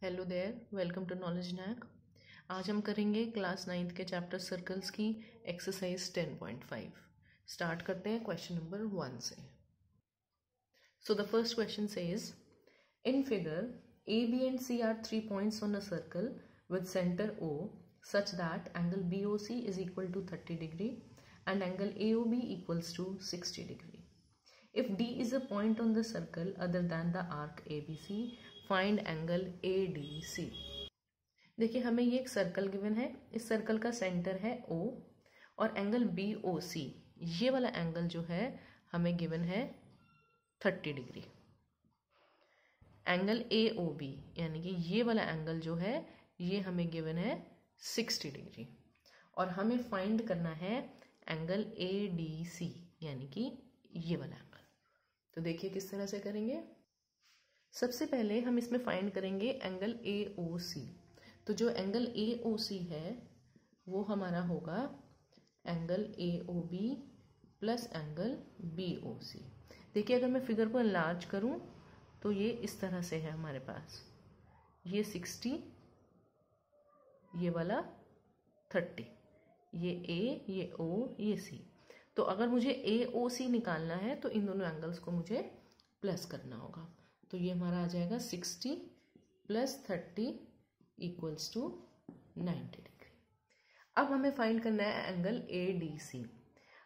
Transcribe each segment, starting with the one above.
Hello there, welcome to knowledge knack. आज हम करेंगे क्लास 9th के चैप्टर सर्कल्स की एक्सरसाइज 10.5। स्टार्ट करते हैं क्वेश्चन नंबर 1 से। So the first question says, in figure A B and C are 3 points on a circle with centre O such that angle BOC is equal to 30 degree and angle AOB equals to 60 degree. If D is a point on the circle other than the arc ABC, find angle ADC. देखिए, हमें ये एक circle given है। इस circle का centre है O और angle BOC, ये वाला एंगल जो है हमें गिवन है 30 डिग्री। एंगल AOB यानी कि ये वाला एंगल जो है ये हमें गिवन है 60 डिग्री और हमें फाइंड करना है एंगल ADC यानी कि ये वाला एंगल। तो देखिए किस तरह से करेंगे। सबसे पहले हम इसमें फाइंड करेंगे एंगल AOC। तो जो एंगल AOC है वो हमारा होगा angle AOB plus angle BOC। देखिए, अगर मैं फिगर को एनलार्ज करूं तो ये इस तरह से है हमारे पास, ये 60, ये वाला 30, ये A, ये O, ये C। तो अगर मुझे AOC निकालना है तो इन दोनों एंगल्स को मुझे प्लस करना होगा। तो ये हमारा आ जाएगा 60 प्लस 30 इक्वल्स टू 90 डिग्री। अब हमें फाइंड करना है एंगल ADC।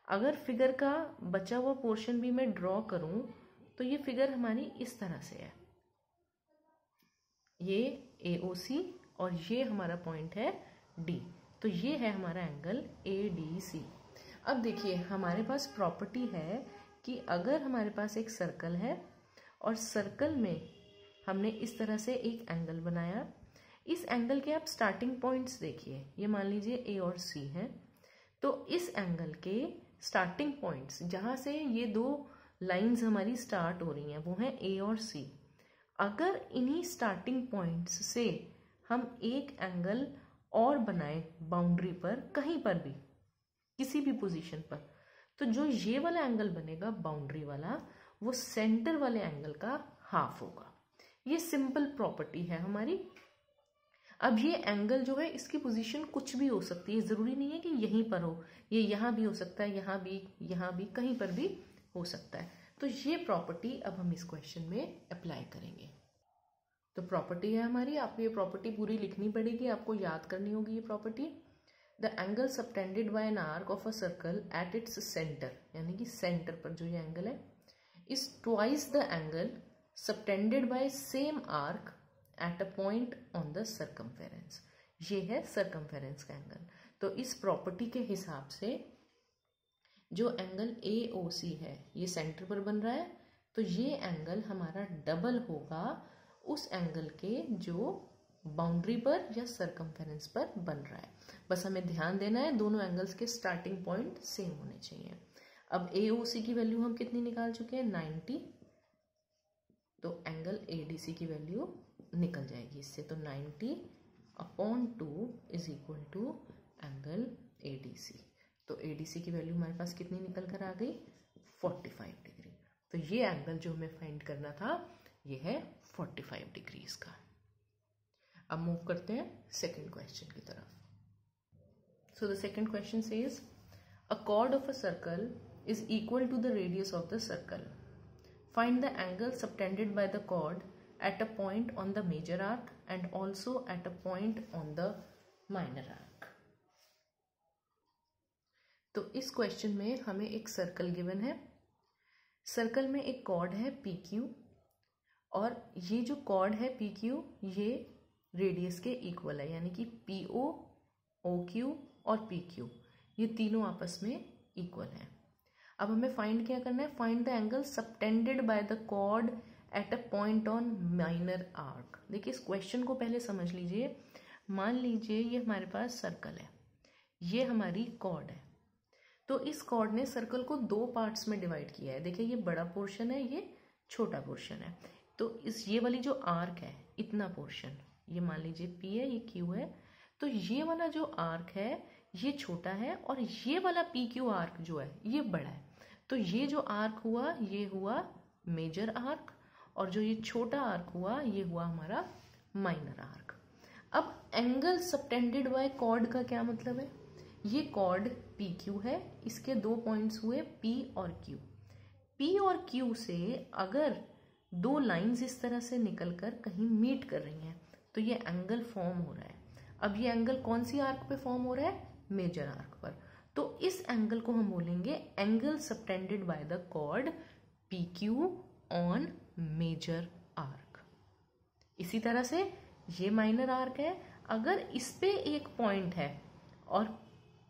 अगर फिगर का बचा हुआ पोर्शन भी मैं ड्रॉ करूं तो ये फिगर हमारी इस तरह से है, ये AOC और ये हमारा पॉइंट है D। तो ये है हमारा एंगल ADC। अब देखिए, हमारे पास प्रॉपर्टी है कि अगर हमारे पास एक सर्कल है और सर्कल में हमने इस तरह से एक एंगल बनाया, इस एंगल के आप स्टार्टिंग पॉइंट्स देखिए, ये मान लीजिए A और C हैं। तो इस एंगल के स्टार्टिंग पॉइंट्स जहाँ से ये दो लाइंस हमारी स्टार्ट हो रही हैं वो हैं A और C। अगर इन्हीं स्टार्टिंग पॉइंट्स से हम एक एंगल और बनाए बाउंड्री पर, कहीं पर भी किसी भी पोजीशन पर, तो जो ये वाला एंगल बनेगा बाउंड्री वाला वो सेंटर वाले एंगल का हाफ होगा। ये सिंपल प्रॉपर्टी है हमारी। अब ये एंगल जो है इसकी पोजीशन कुछ भी हो सकती है, जरूरी नहीं है कि यहीं पर हो, ये यहाँ भी हो सकता है, यहाँ भी, कहीं पर भी हो सकता है। तो ये प्रॉपर्टी अब हम इस क्वेश्चन में अप्लाई करेंगे। तो प्रॉपर्टी है हमारी, आपको ये प्रॉपर्टी पूरी लिखनी पड़ेगी, आपको याद करनी होगी ये property. The angle subtended by an arc of a circle at its centre, यानी कि सेंटर पर जो ये एंगल है, is twice the angle subtended by same arc eight a point on the circumference. ये है सर्कमफेरेंस का एंगल। तो इस प्रॉपर्टी के हिसाब से जो एंगल AOC है ये सेंटर पर बन रहा है, तो ये एंगल हमारा डबल होगा उस एंगल के जो बाउंड्री पर या सर्कमफेरेंस पर बन रहा है। बस हमें ध्यान देना है दोनों एंगल्स के स्टार्टिंग पॉइंट सेम होने चाहिए। अब AOC की वैल्यू हम कितनी निकाल चुके हैं, 90। तो एंगल ADC की वैल्यू निकल जाएगी इससे, तो 90/2 is equal to angle ADC। तो ADC की वैल्यू हमारे पास कितनी निकल कर आ गई, 45 डिग्री। तो ये एंगल जो हमें फाइंड करना था ये है 45 डिग्रीज का। अब मूव करते हैं सेकंड क्वेश्चन की तरफ। So the second question says, a chord of a circle is equal to the radius of the circle. Find the angle subtended by the chord at a point on the major arc and also at a point on the minor arc. तो इस question में हमें एक circle given है। Circle में एक cord है PQ और ये जो कॉर्ड है PQ ये रेडियस के इक्वल है, यानी कि PO, OQ और PQ ये तीनों आपस में इक्वल हैं। अब हमें फाइंड क्या करना है, find the angle subtended by the chord at a point on minor arc. देखिए, इस क्वेश्चन को पहले समझ लीजिए। मान लीजिए ये हमारे पास सर्कल है, ये हमारी कॉर्ड है। तो इस कॉर्ड ने सर्कल को दो पार्ट्स में डिवाइड किया है। देखिए, ये बड़ा पोर्शन है, ये छोटा पोर्शन है। तो इस ये वाली जो आर्क है, इतना पोर्शन, ये मान लीजिए P है, ये Q है। तो ये वाला जो आर्क है ये छोटा है और ये वाला PQ आर्क जो है ये बड़ा है। तो ये जो आर्क हुआ ये हुआ मेजर आर्क और जो ये छोटा आर्क हुआ ये हुआ हमारा माइनर आर्क। अब एंगल सबटेंडेड बाय कॉर्ड का क्या मतलब है? ये कॉर्ड पी क्यू है, इसके 2 पॉइंट्स हुए पी और क्यू। पी और क्यू से अगर 2 लाइंस इस तरह से निकलकर कहीं मीट कर रही हैं तो ये एंगल फॉर्म हो रहा है। अब ये एंगल कौन सी आर्क पे फॉर्म हो रहा है? मेजर आर्क पर। तो इस एंगल को हम बोलेंगे angle subtended by the chord P Q on major arc. इसी तरह से ये माइनर आर्क है, अगर इस पे एक पॉइंट है और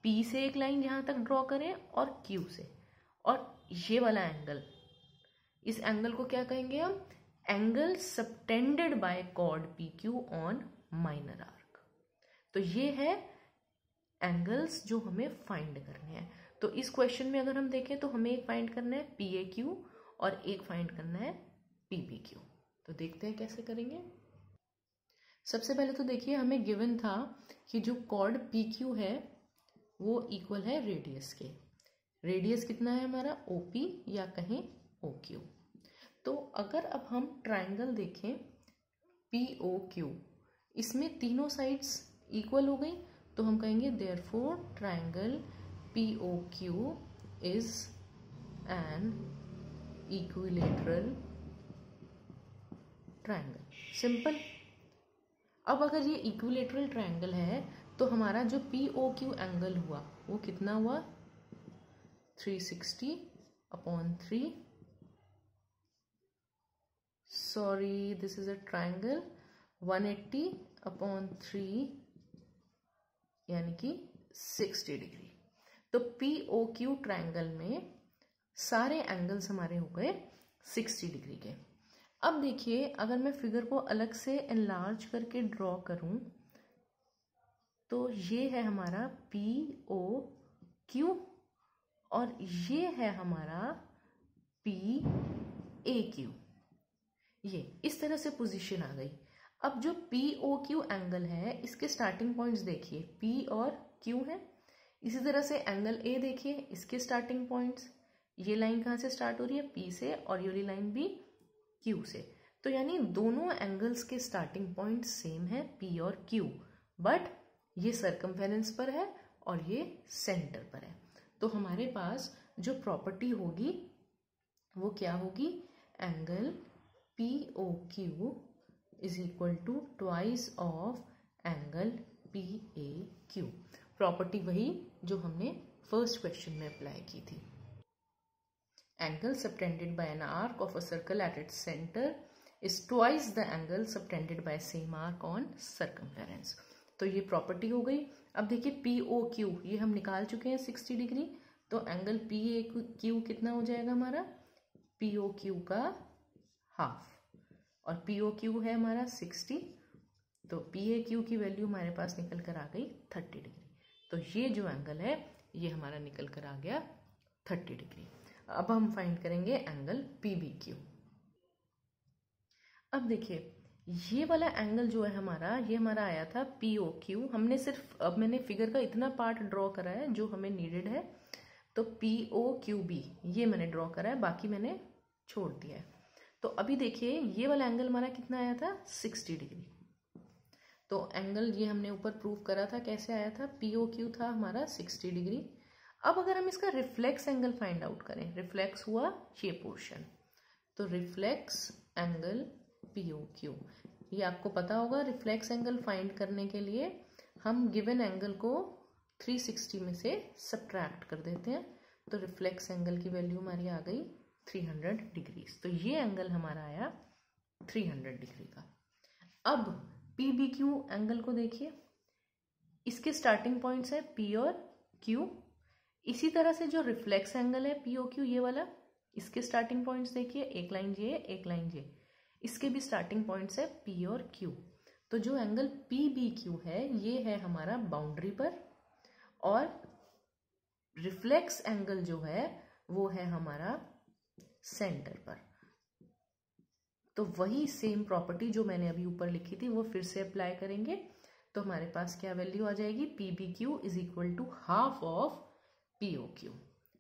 पी से एक लाइन यहां तक ड्रॉ करें और क्यू से, और ये वाला एंगल, इस एंगल को क्या कहेंगे हम? Angle subtended by chord P Q on minor arc. तो ये है एंगल्स जो हमें फाइंड करने हैं। तो इस क्वेश्चन में अगर हम देखें तो हमें एक फाइंड करना है पी ए क्यू और एक फाइंड करना है पी बी क्यू। तो देखते हैं कैसे करेंगे। सबसे पहले तो देखिए हमें गिवन था कि जो कॉर्ड पी क्यू है वो इक्वल है रेडियस के। रेडियस कितना है हमारा? OP या कहें OQ। तो अगर अब हम ट्राइंगल देखें POQ, इसमें तीनों साइड्स इक्वल हो गई, तो हम कहेंगे therefore triangle POQ is an equilateral triangle. Simple. अब अगर ये इक्विलेटरल ट्राइंगल है तो हमारा जो POQ एंगल हुआ वो कितना हुआ? 360/3। Sorry, this is a triangle. 180/3 यानी कि 60 डिग्री। तो POQ ट्राइंगल में सारे एंगल्स हमारे हो गए 60 डिग्री के। अब देखिए अगर मैं फिगर को अलग से एनलार्ज करके ड्रॉ करूं तो ये है हमारा POQ और ये है हमारा PAQ। ये इस तरह से पोजीशन आ गई। अब जो POQ एंगल है इसके स्टार्टिंग पॉइंट्स देखिए, P और Q है। इसी तरह से एंगल A देखिए, इसके स्टार्टिंग पॉइंट्स, ये लाइन कहाँ से स्टार्ट हो रही है? P से, और ये वाली लाइन भी Q से। तो यानी दोनों एंगल्स के स्टार्टिंग पॉइंट सेम है P और Q, बट ये सर्कमफेरेंस पर है और ये सेंटर पर है। तो हमारे पास जो प्रॉपर्टी होगी वो क्या होगी? Angle POQ is equal to twice of angle PAQ। Property वही जो हमने फर्स्ट क्वेश्चन में अप्लाई की थी। Angle subtended by an arc of a circle at its centre is twice the angle subtended by same arc on circumference. तो ये property हो गई। अब देखिए POQ ये हम निकाल चुके हैं 60 डिग्री, तो एंगल PAQ कितना हो जाएगा हमारा? POQ का हाफ, और POQ है हमारा 60, तो PAQ की वैल्यू हमारे पास निकल कर आ गई 30 डिग्री। तो ये जो एंगल है ये हमारा निकल कर आ गया 30 डिग्री। अब हम फाइंड करेंगे एंगल PBQ। अब देखिए ये वाला एंगल जो है हमारा, ये हमारा आया था POQ। हमने सिर्फ, अब मैंने फिगर का इतना पार्ट ड्रॉ करा है जो हमें नीडेड है, तो POQB ये मैंने ड्रॉ करा है, बाकी मैंने छोड़ दिया है। तो अभी देखिए ये वाला एंगल हमारा कितना आया था? 60 डिग्री। तो एंगल ये हमने ऊपर प्रूव करा था, कैसे आया था? POQ था हमारा 60 डिग्री। अब अगर हम इसका रिफ्लेक्स एंगल फाइंड आउट करें, रिफ्लेक्स हुआ ये पोर्शन, तो रिफ्लेक्स एंगल POQ, ये आपको पता होगा। रिफ्लेक्स एंगल फाइंड करने के लिए हम गिवन एंगल को 360 में से सब्ट्रैक्ट कर देते हैं, तो रिफ्लेक्स एंगल की वैल्यू हमारी आ गई 300 डिग्री। तो ये एंगल हमारा आया 300 डिग्री का। अब PBQ एंगल को देखिए, इसके स्टार्टिंग पॉइंट्स है P और Q। इसी तरह से जो रिफ्लेक्स एंगल है POQ ये वाला, इसके स्टार्टिंग पॉइंट्स देखिए, एक लाइन J एक लाइन J, इसके भी स्टार्टिंग पॉइंट्स है P और Q। तो जो एंगल PBQ है ये है हमारा बाउंड्री पर, और रिफ्लेक्स एंगल जो है वो है हमारा सेंटर पर। तो वही सेम प्रॉपर्टी जो मैंने अभी ऊपर लिखी थी वो फिर से अप्लाई करेंगे, तो हमारे पास क्या वैल्यू आ जाएगी? PBQ is equal to half of POQ।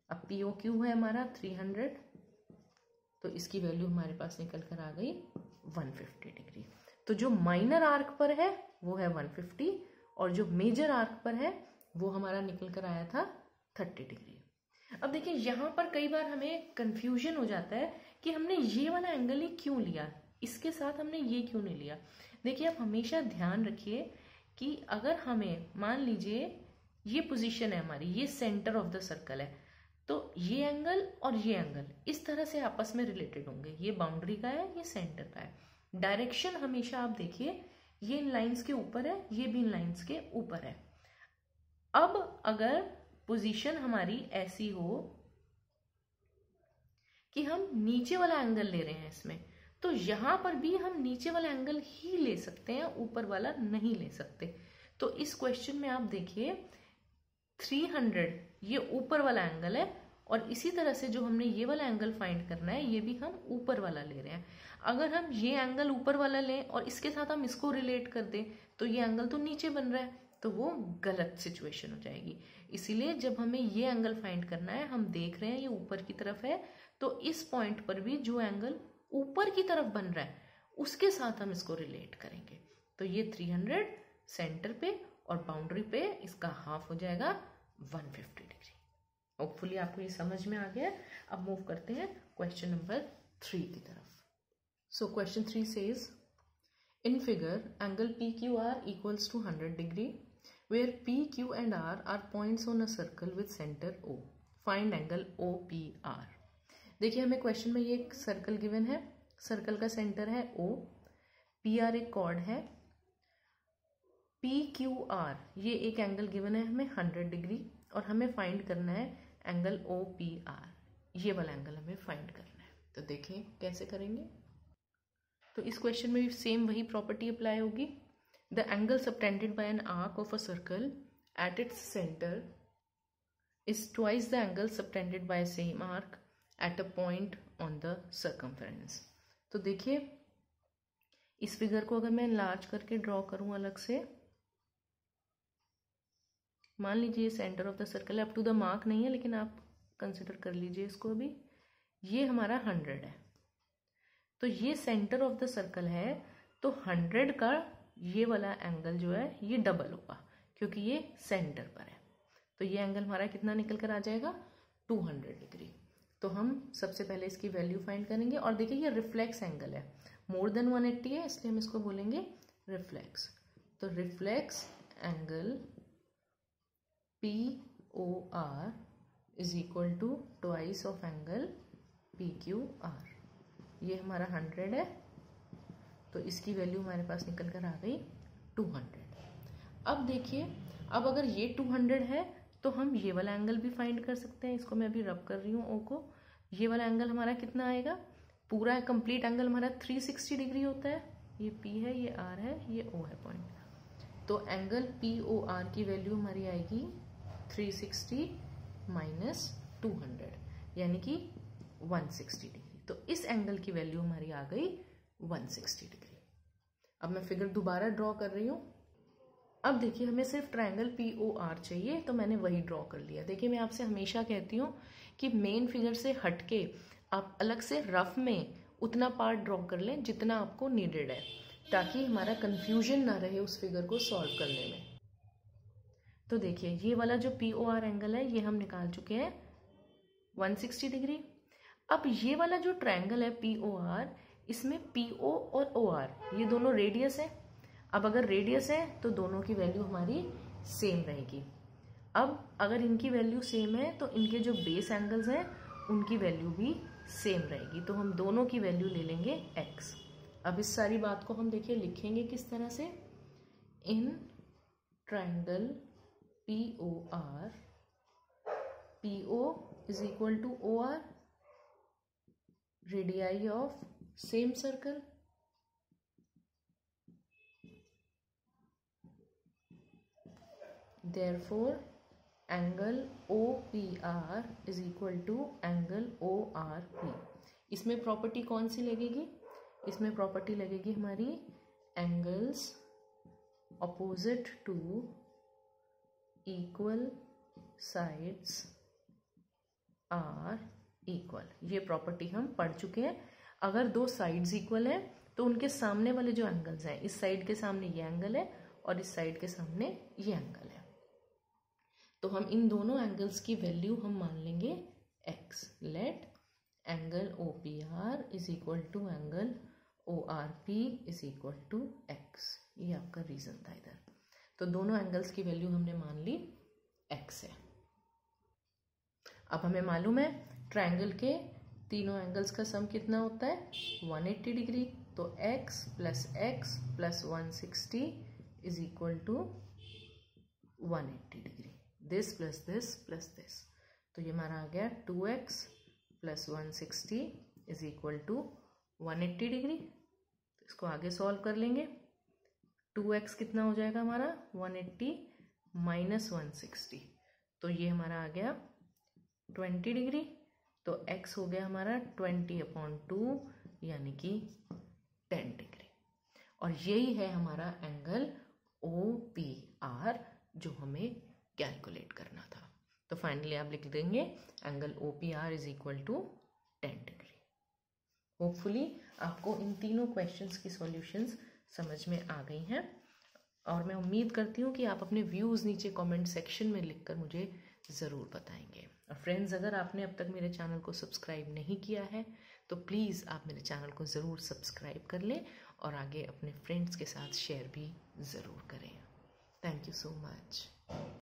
अब POQ है हमारा 300, तो इसकी वैल्यू हमारे पास निकल कर आ गई 150 डिग्री। तो जो माइनर आर्क पर है वो है 150 और जो मेजर आर्क पर है वो हमारा निकल कर आया था 30 डिग्री। अब देखिए यहाँ पर कई बार हमें कंफ्यूजन हो जाता है कि हमने ये वाला एंगल ही क्यों लिया, इसके साथ हमने ये क्यों नहीं लिया। देखिए आप हमेशा ध्यान रखिए कि अगर हमें मान लीजिए ये पोजीशन है हमारी, ये सेंटर ऑफ द सर्कल है, तो ये एंगल और ये एंगल इस तरह से आपस में रिलेटेड होंगे। ये बाउंड्री का है, ये सेंटर का है। डायरेक्शन हमेशा आप देखिए ये इन लाइंस के ऊपर है, ये भी इन लाइंस के ऊपर है। अब अगर पोजीशन हमारी ऐसी हो कि हम नीचे वाला एंगल ले रहे हैं इसमें, तो यहां पर भी हम नीचे वाला एंगल ही ले सकते हैं, ऊपर वाला नहीं ले सकते। तो इस क्वेश्चन में आप देखिए 300 ये ऊपर वाला एंगल है और इसी तरह से जो हमने ये वाला एंगल फाइंड करना है ये भी हम ऊपर वाला ले रहे हैं। अगर हम ये एंगल ऊपर वाला लें और इसके साथ हम इसको रिलेट कर दें तो ये एंगल तो नीचे बन रहा है, तो वो गलत सिचुएशन हो जाएगी। इसीलिए जब हमें ये एंगल फाइंड करना है, हम देख रहे हैं ये ऊपर की तरफ है, तो इस पॉइंट पर भी जो एंगल ऊपर की तरफ बन रहा है उसके साथ हम इसको रिलेट करेंगे। तो ये 300 सेंटर पे और बाउंड्री पे इसका हाफ हो जाएगा 150 डिग्री। होपफुली आपको ये समझ में आ गया। अब मूव करते हैं क्वेश्चन नंबर 3 की तरफ। So question 3 says in figure angle PQR equals to 100 degree where PQ and R are points on a circle with center O. Find angle OPR. देखिए हमें क्वेश्चन में ये एक सर्कल गिवन है, सर्कल का centre है O, PR एक cord है, PQR ये एक एंगल गिवन है हमें 100 डिग्री और हमें फाइंड करना है एंगल OPR, ये वाला एंगल हमें फाइंड करना है। तो देखें कैसे करेंगे। तो इस क्वेश्चन में भी सेम वही प्रॉपर्टी अप्लाई होगी। The angle subtended by an arc of a circle at its centre is twice the angle subtended by same arc eight a point on the circumference. तो देखिए इस फिगर को अगर मैं एनलार्ज करके draw करूं अलग से, मान लीजिए सेंटर ऑफ द सर्कल है, अप टू द मार्क नहीं है लेकिन आप कंसिडर कर लीजिए इसको भी, ये हमारा 100 है। तो ये सेंटर ऑफ द सर्कल है, तो 100 का ये वाला एंगल जो है ये डबल होगा क्योंकि ये सेंटर पर है। तो ये एंगल हमारा कितना निकल कर आ जाएगा 200 डिग्री। तो हम सबसे पहले इसकी वैल्यू फाइंड करेंगे और देखिए ये रिफ्लेक्स एंगल है, मोर देन 180 है इसलिए हम इसको बोलेंगे रिफ्लेक्स। तो reflex angle POR is equal to twice of angle PQR। ये हमारा 100 है तो इसकी वैल्यू हमारे पास निकल कर आ गई 200। अब देखिए अब अगर ये 200 है तो हम ये वाला एंगल भी फाइंड कर सकते हैं। इसको मैं अभी रब कर रही हूँ ओ को। ये वाला एंगल हमारा कितना आएगा, पूरा कंप्लीट एंगल हमारा 360 डिग्री होता है। ये P है, ये R है, ये O है पॉइंट। तो एंगल POR की वैल्यू हमारी आएगी 360 माइनस 200 यानी कि 160 डिग्री। तो इस एंगल की वैल्यू हमारी आ गई 160 डिग्री। अब मैं फिगर दोबारा ड्रॉ कर रही हूँ। अब देखिए हमें सिर्फ ट्रायंगल POR चाहिए तो मैंने वही ड्रॉ कर लिया। देखिए मैं आपसे हमेशा कहती हूँ कि मेन फिगर से हटके आप अलग से रफ में उतना पार्ट ड्रॉ कर लें जितना आपको नीडेड है, ताकि हमारा कंफ्यूजन ना रहे उस फिगर को सॉल्व करने में। तो देखिए ये वाला जो POR एंगल है ये हम निकाल चुके हैं 160 डिग्री। अब ये वाला जो ट्रायंगल है POR, इसमें PO और OR ये दोनों रेडियस है। अब अगर रेडियस है तो दोनों की वैल्यू हमारी सेम रहेगी। अब अगर इनकी वैल्यू सेम है तो इनके जो बेस एंगल्स हैं उनकी वैल्यू भी सेम रहेगी। तो हम दोनों की वैल्यू ले लेंगे x। अब इस सारी बात को हम देखिए लिखेंगे किस तरह से। In triangle POR, PO is equal to OR, radii of same circle, therefore angle OPR is equal to angle ORP। इसमें प्रॉपर्टी कौन सी लगेगी, इसमें प्रॉपर्टी लगेगी हमारी angles opposite to equal sides are equal. ये प्रॉपर्टी हम पढ़ चुके हैं। अगर दो साइड्स इक्वल हैं तो उनके सामने वाले जो एंगल्स हैं, इस साइड के सामने ये एंगल है और इस साइड के सामने ये एंगल है, तो हम इन दोनों एंगल्स की वैल्यू हम मान लेंगे x। Let angle OPR is equal to angle ORP is equal to x। ये आपका रीजन था इधर। तो दोनों एंगल्स की वैल्यू हमने मान ली x है। अब हमें मालूम है ट्रायंगल के तीनों एंगल्स का सम कितना होता है 180 डिग्री। तो x plus 160 is equal to 180 degree. This plus this plus this, तो ये हमारा आ गया 2x plus 160 is equal to 180 degree. इसको आगे सॉल्व कर लेंगे। 2x कितना हो जाएगा हमारा 180 माइनस 160, तो ये हमारा आ गया 20 डिग्री। तो x हो गया हमारा 20/2 यानी कि 10 डिग्री। और यही है हमारा एंगल OPR जो हमें कैलकुलेट करना था। तो फाइनली आप लिख देंगे angle OPR is equal to 10 degree. Hopefully आपको इन तीनों क्वेश्चंस की सॉल्यूशंस समझ में आ गई हैं और मैं उम्मीद करती हूँ कि आप अपने व्यूज़ नीचे कमेंट सेक्शन में लिखकर मुझे ज़रूर बताएंगे। और फ्रेंड्स, अगर आपने अब तक मेरे चैनल को सब्सक्राइब नहीं किया है तो प्लीज़ आप मेरे चैनल को ज़रूर सब्सक्राइब कर लें और आगे अपने फ्रेंड्स के साथ शेयर भी ज़रूर करें। Thank you so much.